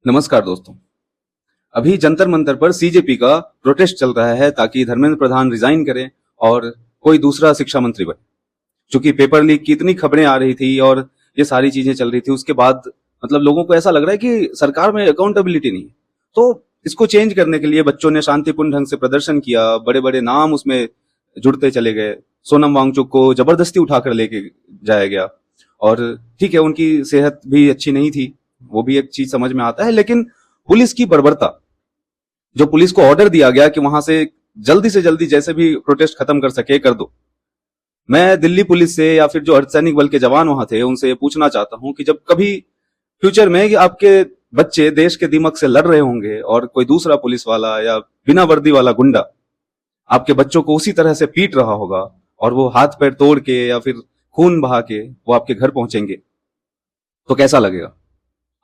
नमस्कार दोस्तों। अभी जंतर मंतर पर सीजेपी का प्रोटेस्ट चल रहा है ताकि धर्मेंद्र प्रधान रिजाइन करें और कोई दूसरा शिक्षा मंत्री बने। क्योंकि पेपर लीक की इतनी खबरें आ रही थी और ये सारी चीजें चल रही थी, उसके बाद मतलब लोगों को ऐसा लग रहा है कि सरकार में अकाउंटेबिलिटी नहीं है। तो इसको चेंज करने के लिए बच्चों ने शांतिपूर्ण ढंग से प्रदर्शन किया, बड़े बड़े नाम उसमें जुड़ते चले गए। सोनम वांगचुक को जबरदस्ती उठाकर लेके जाया गया और ठीक है, उनकी सेहत भी अच्छी नहीं थी, वो भी एक चीज समझ में आता है। लेकिन पुलिस की बर्बरता, जो पुलिस को ऑर्डर दिया गया कि वहां से जल्दी जल्दी जैसे भी प्रोटेस्ट खत्म कर सके कर दो। मैं दिल्ली पुलिस से या फिर जो अर्धसैनिक बल के जवान वहां थे उनसे ये पूछना चाहता हूं कि जब कभी फ्यूचर में कि आपके बच्चे देश के दिमक से लड़ रहे होंगे और कोई दूसरा पुलिस वाला या बिना वर्दी वाला गुंडा आपके बच्चों को उसी तरह से पीट रहा होगा और वो हाथ पैर तोड़ के या फिर खून बहा के वो आपके घर पहुंचेंगे, तो कैसा लगेगा?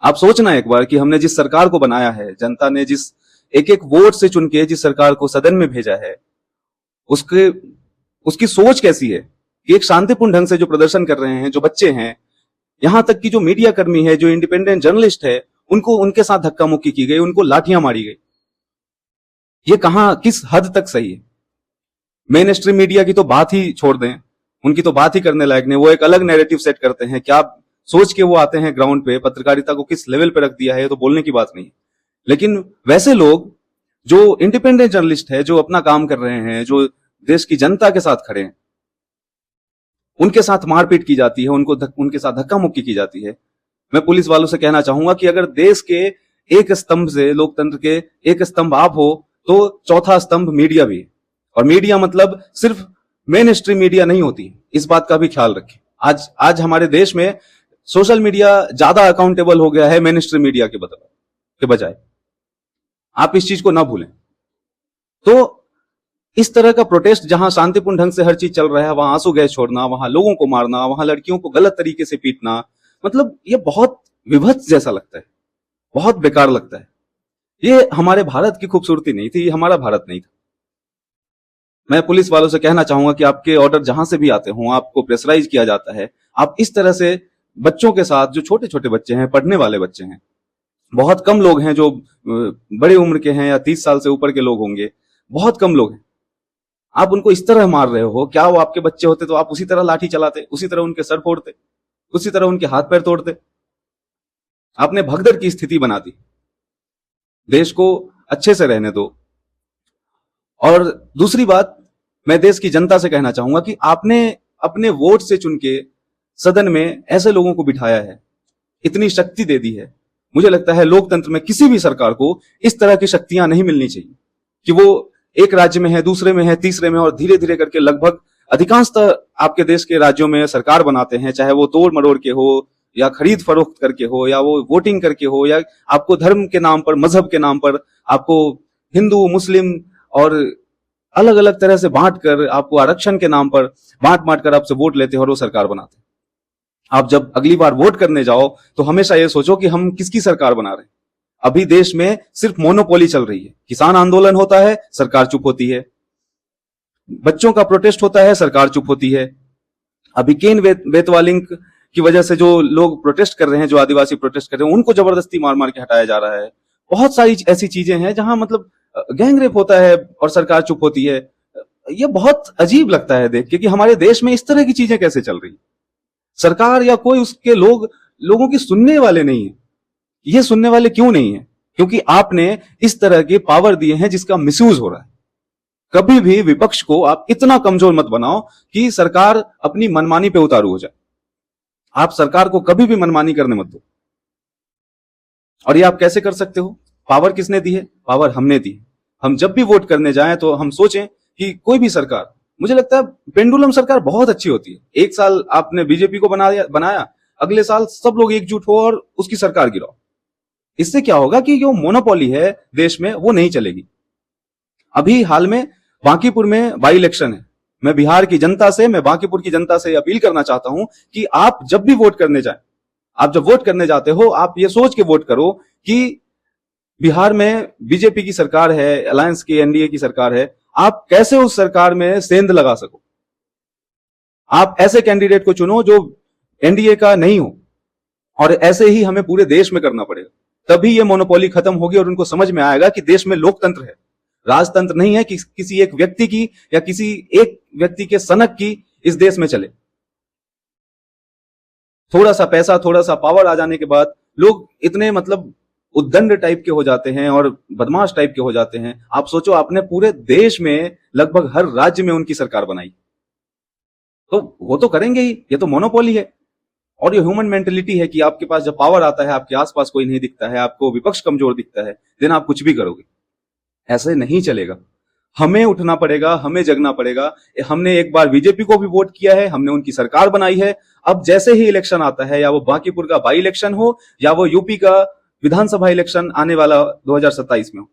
आप सोचना एक बार कि हमने जिस सरकार को बनाया है, जनता ने जिस एक एक वोट से चुन के जिस सरकार को सदन में भेजा है, उसके उसकी सोच कैसी है कि एक शांतिपूर्ण ढंग से जो प्रदर्शन कर रहे हैं, जो बच्चे हैं, यहां तक कि जो मीडिया कर्मी है, जो इंडिपेंडेंट जर्नलिस्ट है, उनको उनके साथ धक्का मुक्की की गई, उनको लाठियां मारी गई। ये कहां किस हद तक सही है? मेन स्ट्रीम मीडिया की तो बात ही छोड़ दें, उनकी तो बात ही करने लायक नहीं। वो एक अलग नैरेटिव सेट करते हैं, क्या सोच के वो आते हैं ग्राउंड पे, पत्रकारिता को किस लेवल पे रख दिया है, तो बोलने की बात नहीं। लेकिन वैसे लोग जो इंडिपेंडेंट जर्नलिस्ट है, जो अपना काम कर रहे हैं, जो देश की जनता के साथ खड़े हैं, उनके साथ मारपीट की जाती है, उनके साथ धक्का मुक्की की जाती है। मैं पुलिस वालों से कहना चाहूंगा कि अगर देश के एक स्तंभ से, लोकतंत्र के एक स्तंभ आप हो, तो चौथा स्तंभ मीडिया भी है। और मीडिया मतलब सिर्फ मेन स्ट्रीम मीडिया नहीं होती, इस बात का भी ख्याल रखें। आज हमारे देश में सोशल मीडिया ज्यादा अकाउंटेबल हो गया है मेन स्ट्रीम मीडिया के बजाय। आप इस चीज को ना भूलें। तो इस तरह का प्रोटेस्ट जहां शांतिपूर्ण ढंग से हर चीज चल रहा है, वहां आंसू गैस छोड़ना, वहां लोगों को मारना, वहां लड़कियों को गलत तरीके से पीटना, मतलब ये बहुत विभत्स जैसा लगता है, बहुत बेकार लगता है। ये हमारे भारत की खूबसूरती नहीं थी, ये हमारा भारत नहीं था। मैं पुलिस वालों से कहना चाहूंगा कि आपके ऑर्डर जहां से भी आते हों, आपको प्रेशराइज किया जाता है, आप इस तरह से बच्चों के साथ, जो छोटे छोटे बच्चे हैं, पढ़ने वाले बच्चे हैं, बहुत कम लोग हैं जो बड़े उम्र के हैं या 30 साल से ऊपर के लोग होंगे, बहुत कम लोग हैं, आप उनको इस तरह मार रहे हो। क्या वो आपके बच्चे होते तो आप उसी तरह लाठी चलाते, उसी तरह उनके सर फोड़ते, उसी तरह उनके हाथ पैर तोड़ते? आपने भगदड़ की स्थिति बना दी। देश को अच्छे से रहने दो। और दूसरी बात, मैं देश की जनता से कहना चाहूंगा कि आपने अपने वोट से चुन के सदन में ऐसे लोगों को बिठाया है, इतनी शक्ति दे दी है। मुझे लगता है लोकतंत्र में किसी भी सरकार को इस तरह की शक्तियां नहीं मिलनी चाहिए कि वो एक राज्य में है, दूसरे में है, तीसरे में, और धीरे धीरे करके लगभग अधिकांशतः आपके देश के राज्यों में सरकार बनाते हैं, चाहे वो तोड़ मरोड़ के हो या खरीद फरोख्त करके हो या वो वोटिंग करके हो, या आपको धर्म के नाम पर, मजहब के नाम पर आपको हिंदू, मुस्लिम और अलग अलग तरह से बांट कर, आपको आरक्षण के नाम पर बांट कर आपसे वोट लेते हैं और वो सरकार बनाते हैं। आप जब अगली बार वोट करने जाओ तो हमेशा ये सोचो कि हम किसकी सरकार बना रहे हैं। अभी देश में सिर्फ मोनोपोली चल रही है। किसान आंदोलन होता है, सरकार चुप होती है। बच्चों का प्रोटेस्ट होता है, सरकार चुप होती है। अभी केन बेतवा लिंक की वजह से जो लोग प्रोटेस्ट कर रहे हैं, जो आदिवासी प्रोटेस्ट कर रहे हैं, उनको जबरदस्ती मार मार के हटाया जा रहा है। बहुत सारी ऐसी चीजें हैं जहां मतलब गैंग रेप होता है और सरकार चुप होती है। ये बहुत अजीब लगता है देख के कि हमारे देश में इस तरह की चीजें कैसे चल रही है। सरकार या कोई उसके लोगों की सुनने वाले नहीं है। ये सुनने वाले क्यों नहीं है? क्योंकि आपने इस तरह के पावर दिए हैं जिसका मिसयूज हो रहा है। कभी भी विपक्ष को आप इतना कमजोर मत बनाओ कि सरकार अपनी मनमानी पे उतारू हो जाए। आप सरकार को कभी भी मनमानी करने मत दो। और ये आप कैसे कर सकते हो? पावर किसने दी है? पावर हमने दी है। हम जब भी वोट करने जाएं तो हम सोचें कि कोई भी सरकार, मुझे लगता है पेंडुलम सरकार बहुत अच्छी होती है। एक साल आपने बीजेपी को बनाया, अगले साल सब लोग एकजुट हो और उसकी सरकार गिराओ। इससे क्या होगा कि जो मोनोपोली है देश में वो नहीं चलेगी। अभी हाल में बांकीपुर में बाई इलेक्शन है। मैं बिहार की जनता से, मैं बांकीपुर की जनता से अपील करना चाहता हूं कि आप जब भी वोट करने जाएं, आप जब वोट करने जाते हो, आप ये सोच के वोट करो कि बिहार में बीजेपी की सरकार है, अलायंस की, एनडीए की सरकार है। आप कैसे उस सरकार में सेंध लगा सको। आप ऐसे कैंडिडेट को चुनो जो एनडीए का नहीं हो, और ऐसे ही हमें पूरे देश में करना पड़ेगा तभी ये मोनोपोली खत्म होगी और उनको समझ में आएगा कि देश में लोकतंत्र है, राजतंत्र नहीं है कि किसी एक व्यक्ति की या किसी एक व्यक्ति के सनक की इस देश में चले। थोड़ा सा पैसा, थोड़ा सा पावर आ जाने के बाद लोग इतने मतलब उद्दंड टाइप के हो जाते हैं और बदमाश टाइप के हो जाते हैं। आप सोचो, आपने पूरे देश में लगभग हर राज्य में उनकी सरकार बनाई, तो वो तो करेंगे ही, ये तो मोनोपोली है। और ये ह्यूमन मेंटेलिटी है कि आपके पास जब पावर आता है, आपके आसपास कोई नहीं दिखता है, आपको विपक्ष कमजोर दिखता है, देन आप कुछ भी करोगे। ऐसे नहीं चलेगा, हमें उठना पड़ेगा, हमें जगना पड़ेगा। हमने एक बार बीजेपी को भी वोट किया है, हमने उनकी सरकार बनाई है। अब जैसे ही इलेक्शन आता है, या वो बांकीपुर का बाई इलेक्शन हो या वो यूपी का विधानसभा इलेक्शन आने वाला 2027 में हो,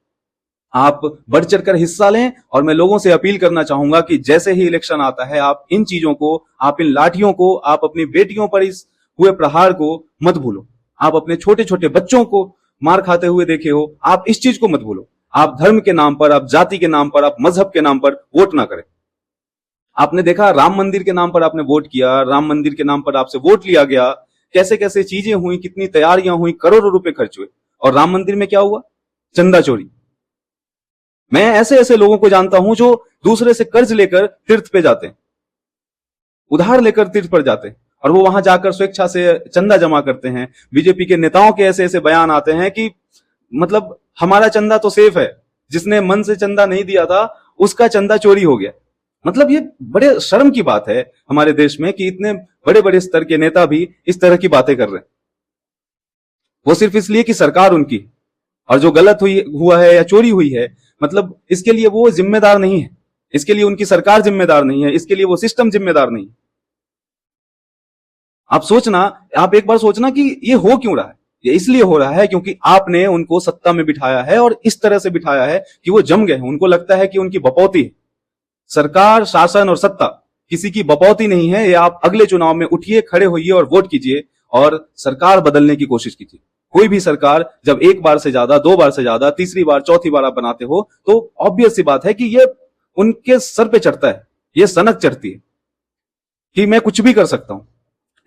आप बढ़ चढ़कर हिस्सा लें। और मैं लोगों से अपील करना चाहूंगा कि जैसे ही इलेक्शन आता है, आप इन चीजों को, आप इन लाठियों को, आप अपनी बेटियों पर इस हुए प्रहार को मत भूलो। आप अपने छोटे छोटे बच्चों को मार खाते हुए देखे हो, आप इस चीज को मत भूलो। आप धर्म के नाम पर, आप जाति के नाम पर, आप मजहब के नाम पर वोट ना करें। आपने देखा, राम मंदिर के नाम पर आपने वोट किया, राम मंदिर के नाम पर आपसे वोट लिया गया, कैसे कैसे चीजें हुई, कितनी तैयारियां हुई, करोड़ों रुपए खर्च हुए, और राम मंदिर में क्या हुआ? चंदा चोरी। मैं ऐसे ऐसे लोगों को जानता हूं जो दूसरे से कर्ज लेकर तीर्थ पे जाते हैं, उधार लेकर तीर्थ पर जाते हैं, और वो वहां जाकर स्वेच्छा से चंदा जमा करते हैं। बीजेपी के नेताओं के ऐसे ऐसे बयान आते हैं कि मतलब हमारा चंदा तो सेफ है, जिसने मन से चंदा नहीं दिया था उसका चंदा चोरी हो गया। मतलब ये बड़े शर्म की बात है हमारे देश में कि इतने बड़े बड़े स्तर के नेता भी इस तरह की बातें कर रहे हैं, वो सिर्फ इसलिए कि सरकार उनकी, और जो गलत हुआ है या चोरी हुई है, मतलब इसके लिए वो जिम्मेदार नहीं है, इसके लिए उनकी सरकार जिम्मेदार नहीं है, इसके लिए वो सिस्टम जिम्मेदार नहीं है। आप एक बार सोचना कि ये हो क्यों रहा है। ये इसलिए हो रहा है क्योंकि आपने उनको सत्ता में बिठाया है, और इस तरह से बिठाया है कि वो जम गए हैं। उनको लगता है कि उनकी बपौती है। सरकार, शासन और सत्ता किसी की बपौती नहीं है। ये आप अगले चुनाव में उठिए, खड़े होइए और वोट कीजिए और सरकार बदलने की कोशिश कीजिए। कोई भी सरकार जब एक बार से ज्यादा, दो बार से ज्यादा, तीसरी बार, चौथी बार आप बनाते हो, तो ऑब्वियस सी बात है कि ये उनके सर पे चढ़ता है, ये सनक चढ़ती है कि मैं कुछ भी कर सकता हूं।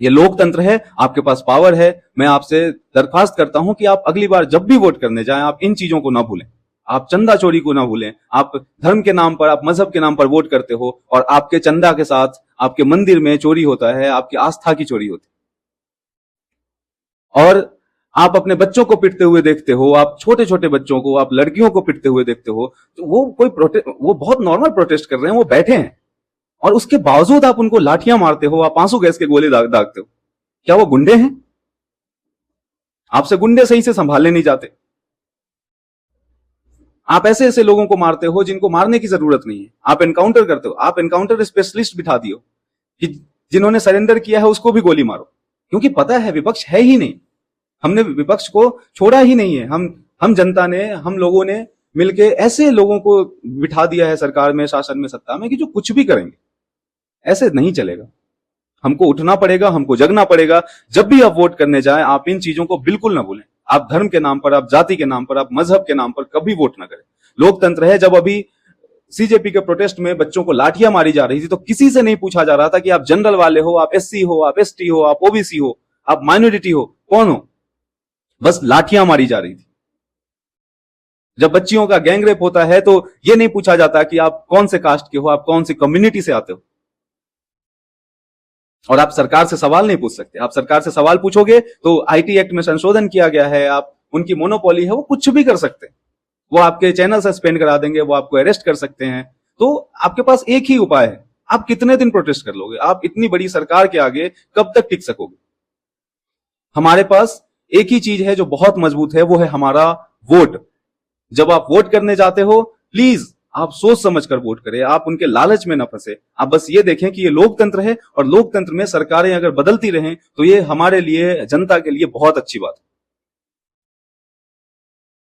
ये लोकतंत्र है, आपके पास पावर है। मैं आपसे दरखास्त करता हूं कि आप अगली बार जब भी वोट करने जाएं, आप इन चीजों को ना भूलें, आप चंदा चोरी को ना भूलें। आप धर्म के नाम पर, आप मजहब के नाम पर वोट करते हो, और आपके चंदा के साथ आपके मंदिर में चोरी होता है, आपकी आस्था की चोरी होती है। और आप अपने बच्चों को पिटते हुए देखते हो, आप छोटे छोटे बच्चों को, आप लड़कियों को पिटते हुए देखते हो, तो वो बहुत नॉर्मल प्रोटेस्ट कर रहे हैं, वो बैठे हैं, और उसके बावजूद आप उनको लाठियां मारते हो, आप आंसू गैस के गोले दागते हो। क्या वो गुंडे हैं? आपसे गुंडे सही से संभाले नहीं जाते। आप ऐसे ऐसे लोगों को मारते हो जिनको मारने की जरूरत नहीं है। आप एनकाउंटर करते हो, आप एनकाउंटर स्पेशलिस्ट बिठा दियो कि जिन्होंने सरेंडर किया है उसको भी गोली मारो, क्योंकि पता है विपक्ष है ही नहीं। हमने विपक्ष को छोड़ा ही नहीं है। हम जनता ने, हम लोगों ने मिलके ऐसे लोगों को बिठा दिया है सरकार में, शासन में, सत्ता में, कि जो कुछ भी करेंगे। ऐसे नहीं चलेगा। हमको उठना पड़ेगा, हमको जगना पड़ेगा। जब भी आप वोट करने जाएं, आप इन चीजों को बिल्कुल ना भूलें। आप धर्म के नाम पर, आप जाति के नाम पर, आप मजहब के नाम पर कभी वोट ना करें। लोकतंत्र है। जब अभी सीजेपी के प्रोटेस्ट में बच्चों को लाठियां मारी जा रही थी, तो किसी से नहीं पूछा जा रहा था कि आप जनरल वाले हो, आप एससी हो, आप एसटी हो, आप ओबीसी हो, आप माइनॉरिटी हो, कौन हो। बस लाठियां मारी जा रही थी। जब बच्चियों का गैंगरेप होता है तो यह नहीं पूछा जाता कि आप कौन से कास्ट के हो, आप कौन सी कम्युनिटी से आते हो। और आप सरकार से सवाल नहीं पूछ सकते। आप सरकार से सवाल पूछोगे तो आईटी एक्ट में संशोधन किया गया है, आप उनकी मोनोपोली है, वो कुछ भी कर सकते हैं। वो आपके चैनल सस्पेंड करा देंगे, वो आपको अरेस्ट कर सकते हैं। तो आपके पास एक ही उपाय है। आप कितने दिन प्रोटेस्ट कर लोगे? आप इतनी बड़ी सरकार के आगे कब तक टिक सकोगे? हमारे पास एक ही चीज है जो बहुत मजबूत है, वो है हमारा वोट। जब आप वोट करने जाते हो, प्लीज आप सोच समझ कर वोट करें। आप उनके लालच में ना फंसे। आप बस ये देखें कि ये लोकतंत्र है, और लोकतंत्र में सरकारें अगर बदलती रहें तो ये हमारे लिए, जनता के लिए बहुत अच्छी बात है।